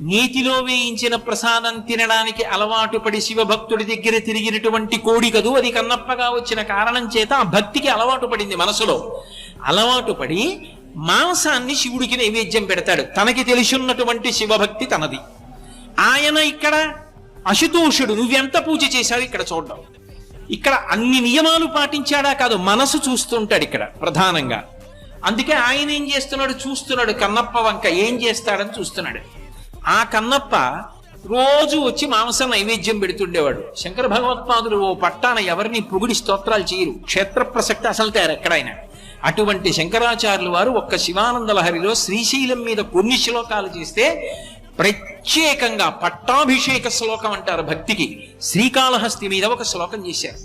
నీతిలో వేయించిన ప్రసాదం తినడానికి అలవాటు పడి శివభక్తుడి దగ్గర తిరిగినటువంటి కోడి కదూ, అది కన్నప్పగా వచ్చిన కారణం చేత ఆ భక్తికి అలవాటు పడింది. మనసులో అలవాటు పడి మాంసాన్ని శివుడికి నైవేద్యం పెడతాడు. తనకి తెలిసిన్నటువంటి శివభక్తి తనది. ఆయన ఇక్కడ అశుతోషుడు, నువ్వెంత పూజ చేశావు ఇక్కడ చూడడం. ఇక్కడ అన్ని నియమాలు పాటించాడా కాదు, మనసు చూస్తుంటాడు ఇక్కడ ప్రధానంగా. అందుకే ఆయన ఏం చేస్తున్నాడు, చూస్తున్నాడు కన్నప్ప వంక ఏం చేస్తాడని చూస్తున్నాడు. ఆ కన్నప్ప రోజు వచ్చి మాంసం నైవేద్యం పెడుతుండేవాడు. శంకర భగవత్పాదులు ఓ పట్టాన ఎవరిని పొగిడి స్తోత్రాలు చేయరు, క్షేత్ర ప్రసక్తి అసలు తయారు ఎక్కడైనా. అటువంటి శంకరాచార్యులు వారు ఒక్క శివానంద లహరిలో శ్రీశైలం మీద కొన్ని శ్లోకాలు చేస్తే ప్రత్యేకంగా పట్టాభిషేక శ్లోకం అంటారు భక్తికి, శ్రీకాళహస్తి మీద ఒక శ్లోకం చేశారు.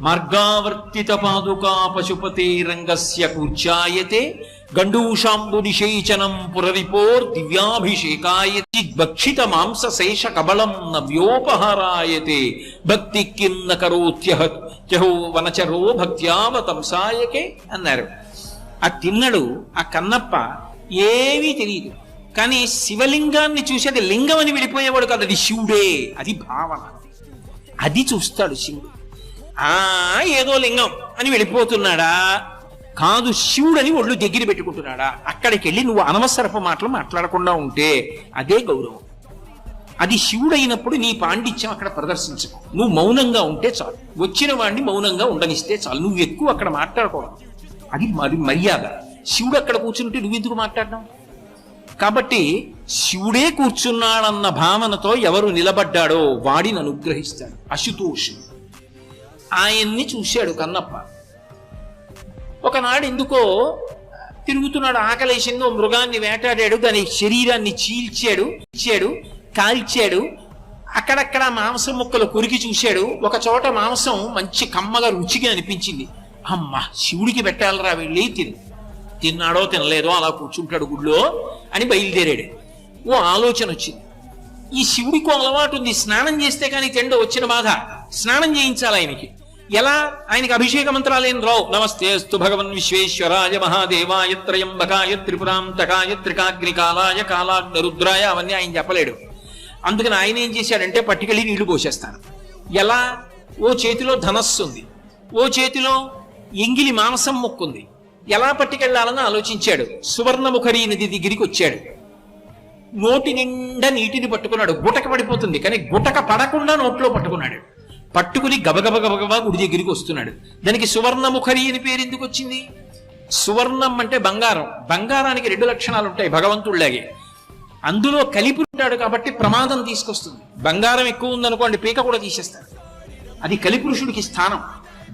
మార్గావర్తిత పాదుకా పశుపతే రంగస్య కూర్చాయతే గండూషాంబు నిషేచనం పురరిపోర్ దివ్యాభిషేకాయతి భక్షిత మాంస శేష కబళం నవ్యోపహారాయతే భక్తి కిన్న కరోత్యహో వనచరో భక్త్యావతంసాయకే అన్నారు. ఆ తిన్నడు ఆ కన్నప్ప ఏమీ తెలియదు, కానీ శివలింగాన్ని చూసి అది లింగం అని విడిపోయేవాడు కాదు, అది శివుడే, అది భావన. అది చూస్తాడు శివుడు. ఏదో లింగం అని వెళ్ళిపోతున్నాడా కాదు, శివుడని ఒళ్ళు దగ్గర పెట్టుకుంటున్నాడా. అక్కడికి వెళ్ళి నువ్వు అనవసరపు మాటలు మాట్లాడకుండా ఉంటే అదే గౌరవం. అది శివుడైనప్పుడు నీ పాండిత్యం అక్కడ ప్రదర్శించకు, నువ్వు మౌనంగా ఉంటే చాలు. వచ్చిన వాడిని మౌనంగా ఉండనిస్తే చాలు, నువ్వు ఎక్కువ అక్కడ మాట్లాడకూడదు. అది మర్యాద. శివుడు అక్కడ కూర్చుంటే నువ్వెందుకు మాట్లాడడం? కాబట్టి శివుడే కూర్చున్నాడన్న భావనతో ఎవరు నిలబడ్డాడో వాడిని అనుగ్రహిస్తాడు అశుతోషుడు. ఆయన్ని చూశాడు కన్నప్ప. ఒకనాడు ఎందుకో తిరుగుతున్నాడు, ఆకలేసిందో మృగాన్ని వేటాడాడు, దాని శరీరాన్ని చీల్చాడు, కాల్చాడు. అక్కడక్కడ మాంసం ముక్కలు కొరికి చూశాడు. ఒక చోట మాంసం మంచి కమ్మగా రుచిగా అనిపించింది. అమ్మ, శివుడికి పెట్టాలరా వెళ్ళి తిన్నాడో తినలేదో అలా కూర్చుంటాడు గుడిలో అని బయలుదేరాడు. ఓ ఆలోచన వచ్చింది, ఈ శివుడికి అలవాటు ఉంది, స్నానం చేస్తే కానీ తిండో వచ్చిన బాధ, స్నానం చేయించాలి ఆయనకి. ఎలా? ఆయనకి అభిషేక మంత్రాలేం రావు. నమస్తేస్తు భగవన్ విశ్వేశ్వరాయ మహాదేవాయ త్రయంబకాయ త్రిపురాంతకాయ త్రికాగ్నికాలాయ కాలాగ్నిరుద్రాయ అవన్నీ ఆయన చెప్పలేడు. అందుకని ఆయన ఏం చేశాడంటే పట్టుకెళ్ళి నీళ్లు పోసేస్తాను. ఎలా? ఓ చేతిలో ధనస్సు ఉంది, ఓ చేతిలో ఎంగిలి మాంసం మొక్కుంది. ఎలా పట్టుకెళ్లాలని ఆలోచించాడు. సువర్ణముఖరీ నది దగ్గరికి వచ్చాడు. నోటి నిండా నీటిని పట్టుకున్నాడు. గుటక పడిపోతుంది, కానీ గుటక పడకుండా నోట్లో పట్టుకున్నాడు. పట్టుకుని గబగబా గుడి దగ్గరికి వస్తున్నాడు. దానికి సువర్ణముఖరి అని పేరు ఎందుకు వచ్చింది? సువర్ణం అంటే బంగారం. బంగారానికి 2 లక్షణాలు ఉంటాయి భగవంతుడిలాగే. అందులో కలిపి ఉంటాడు కాబట్టి ప్రమాదం తీసుకొస్తుంది. బంగారం ఎక్కువ ఉందనుకోండి పీక కూడా తీసేస్తాడు. అది కలిపురుషుడికి స్థానం.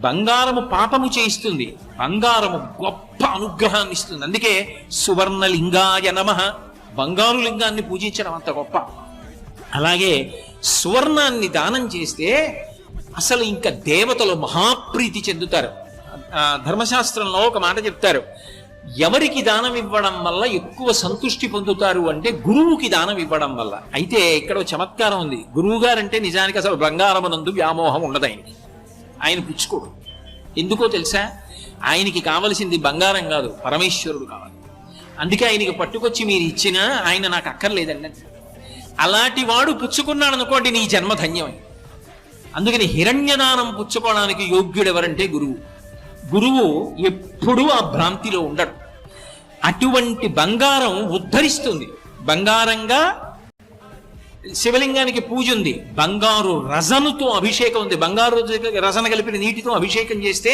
బంగారము పాపము చేయిస్తుంది, బంగారము గొప్ప అనుగ్రహాన్ని ఇస్తుంది. అందుకే సువర్ణలింగాయ నమః, బంగారు లింగాన్ని పూజించడం అంత గొప్ప. అలాగే సువర్ణాన్ని దానం చేస్తే అసలు ఇంకా దేవతలు మహాప్రీతి చెందుతారు. ధర్మశాస్త్రంలో ఒక మాట చెప్తారు, ఎవరికి దానం ఇవ్వడం వల్ల ఎక్కువ సంతృష్టి పొందుతారు అంటే గురువుకి దానం ఇవ్వడం వల్ల. అయితే ఇక్కడ చమత్కారం ఉంది. గురువు గారంటే నిజానికి అసలు బంగారమునందు వ్యామోహం ఉండదు ఆయనకి. ఆయన పుచ్చుకోడు. ఎందుకో తెలుసా? ఆయనకి కావలసింది బంగారం కాదు, పరమేశ్వరుడు కావాలి. అందుకే ఆయనకి పట్టుకొచ్చి మీరు ఇచ్చినా ఆయన నాకు అక్కర్లేదండి. అలాంటి వాడు పుచ్చుకున్నాడు అనుకోండి, నీ జన్మ ధన్యమై. అందుకని హిరణ్యదానం పుచ్చుకోవడానికి యోగ్యుడు ఎవరంటే గురువు. గురువు ఎప్పుడూ ఆ భ్రాంతిలో ఉండడు. అటువంటి బంగారం ఉద్ధరిస్తుంది. బంగారంగా శివలింగానికి పూజ ఉంది. బంగారు రజనుతో అభిషేకం ఉంది. బంగారు రజన కలిపిన నీటితో అభిషేకం చేస్తే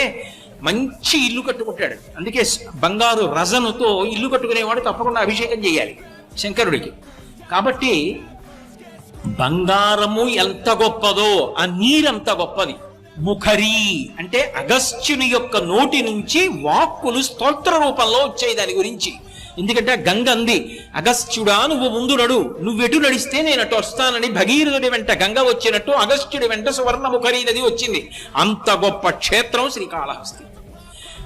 మంచి ఇల్లు కట్టుకుంటాడు. అందుకే బంగారు రజనుతో ఇల్లు కట్టుకునేవాడు తప్పకుండా అభిషేకం చేయాలి శంకరుడికి. కాబట్టి బంగారము ఎంత గొప్పదో ఆ నీరంత గొప్పది. ముఖరీ అంటే అగస్త్యుని యొక్క నోటి నుంచి వాక్కులు స్తోత్ర రూపంలో వచ్చాయి దాని గురించి. ఎందుకంటే గంగ అంది, అగస్త్యుడా నువ్వు ముందు నడు, నువ్వెటు నడిస్తే నేను అటు వస్తానని. భగీరథుడి వెంట గంగ వచ్చినట్టు అగస్త్యుడి వెంట సువర్ణముఖరీ నది వచ్చింది. అంత గొప్ప క్షేత్రం శ్రీకాళహస్తి.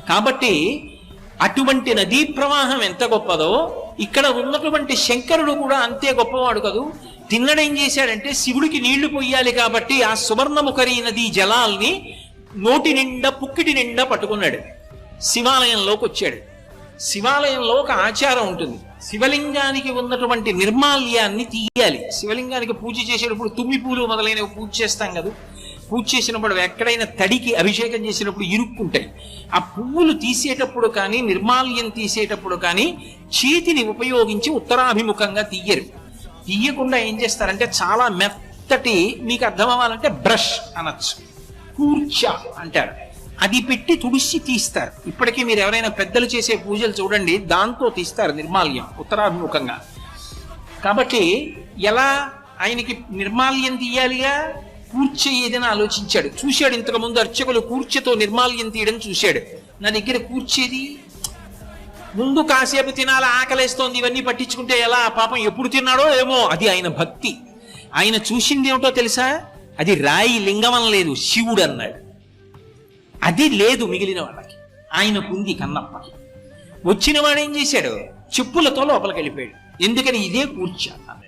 కాబట్టి అటువంటి నదీ ప్రవాహం ఎంత గొప్పదో ఇక్కడ ఉన్నటువంటి శంకరుడు కూడా అంతే గొప్పవాడు కదూ. తిన్నడేం చేశాడంటే శివుడికి నీళ్లు పొయ్యాలి కాబట్టి ఆ సువర్ణముఖరీ నదీ జలాల్ని నోటి నిండా పుక్కిటి నిండా పట్టుకున్నాడు. శివాలయంలోకి వచ్చాడు. శివాలయంలో ఒక ఆచారం ఉంటుంది. శివలింగానికి ఉన్నటువంటి నిర్మాల్యాన్ని తీయాలి. శివలింగానికి పూజ చేసేటప్పుడు తుమ్మి పూలు మొదలైనవి పూజ చేస్తాం కదా, పూజ చేసినప్పుడు ఎక్కడైనా తడికి అభిషేకం చేసినప్పుడు ఇరుక్కుంటాయి. ఆ పువ్వులు తీసేటప్పుడు కానీ నిర్మాల్యం తీసేటప్పుడు కానీ చేతిని ఉపయోగించి ఉత్తరాభిముఖంగా తీయరు. తీయకుండా ఏం చేస్తారంటే చాలా మెత్తటి, మీకు అర్థం అవ్వాలంటే బ్రష్ అనొచ్చు, కూర్చ అంటారు, అది పెట్టి తుడిసి తీస్తారు. ఇప్పటికీ మీరు ఎవరైనా పెద్దలు చేసే పూజలు చూడండి, దాంతో తీస్తారు నిర్మాల్యం ఉత్తరాభిముఖంగా. కాబట్టి ఎలా ఆయనకి నిర్మాల్యం తీయాలిగా, కూర్చ ఏదని ఆలోచించాడు. చూశాడు ఇంతకుముందు అర్చకులు కూర్చతో నిర్మాల్యం తీయడం చూశాడు. నా దగ్గర కూర్చేది, ముందు కాసేపు తినాలి, ఆకలేస్తోంది, ఇవన్నీ పట్టించుకుంటే ఎలా, పాపం ఎప్పుడు తిన్నాడో ఏమో. అది ఆయన భక్తి. ఆయన చూసింది ఏమిటో తెలుసా, అది రాయి లింగం లేదు, శివుడు అన్నాడు. అది లేదు మిగిలిన వాళ్ళకి, ఆయనకుంది కన్నప్పకి. వచ్చిన వాడు ఏం చేశాడు, చెప్పులతో లోపలికి వెళ్ళిపోయాడు. ఎందుకని, ఇదే కూర్చో అన్నాడు.